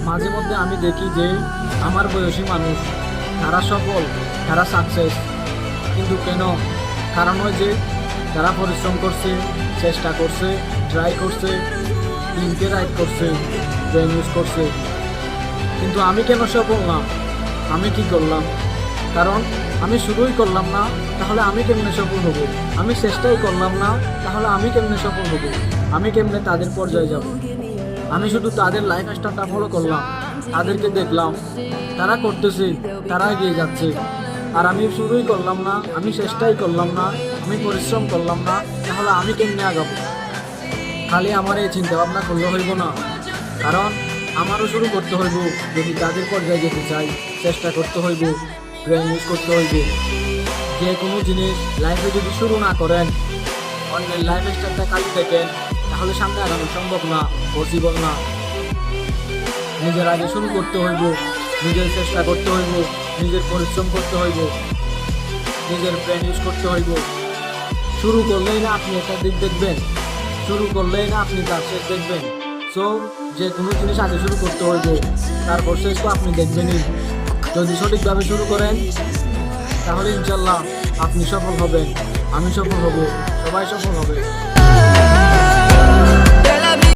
মাঝে মধ্যে আমি দেখি যে আমার বয়সী মানুষ তারা সফল, তারা সাকসেস, কিন্তু কেন? কারণ হয় যে তারা পরিশ্রম করছে, চেষ্টা করছে, ট্রাই করছে, টিমকে রাইড করছে, ব্রেন ইউজ করছে। কিন্তু আমি কেন সফল না? আমি কি করলাম? কারণ আমি শুরুই করলাম না, তাহলে আমি কেমনে সফল হব? আমি চেষ্টাই করলাম না, তাহলে আমি কেমনে সফল হব? আমি কেমনে তাদের পর্যায়ে যাব? আমি শুধু তাদের লাইফ স্টাইলটা ফলো করলাম, তাদেরকে দেখলাম তারা করতেছে, তারা এগিয়ে যাচ্ছে, আর আমি শুরুই করলাম না, আমি চেষ্টাই করলাম না, আমি পরিশ্রম করলাম না, তাহলে আমি কেমনে আগাবো? খালি আমার এই চিন্তা ভাবনা করলে হইব না, কারণ আমারও শুরু করতে হইব। যদি তাদের পর্যায়ে যেতে চাই, চেষ্টা করতে হইব, ব্রেন ইউজ করতে হইব। যে কোনো জিনিস লাইফে যদি শুরু না করেন, অন্যের লাইফ স্টাইলটা খালি দেখেন, তাহলে সামনে আগানো সম্ভব না, পসিবল না। নিজের আগে শুরু করতে হইব, নিজের চেষ্টা করতে হইব, নিজের পরিশ্রম করতে হইব, নিজের ব্রেন ইউজ করতে হইব। শুরু করলেই না আপনি একটা দিক দেখবেন, শুরু করলেই না আপনি তার শেষ দেখবেন। সো যে কোনো জিনিস আগে শুরু করতে হইব, তারপর শেষ তো আপনি দেখবেনই। যদি সঠিকভাবে শুরু করেন, তাহলে ইনশাল্লাহ আপনি সফল হবেন, আমি সফল হব, সবাই সফল হবে।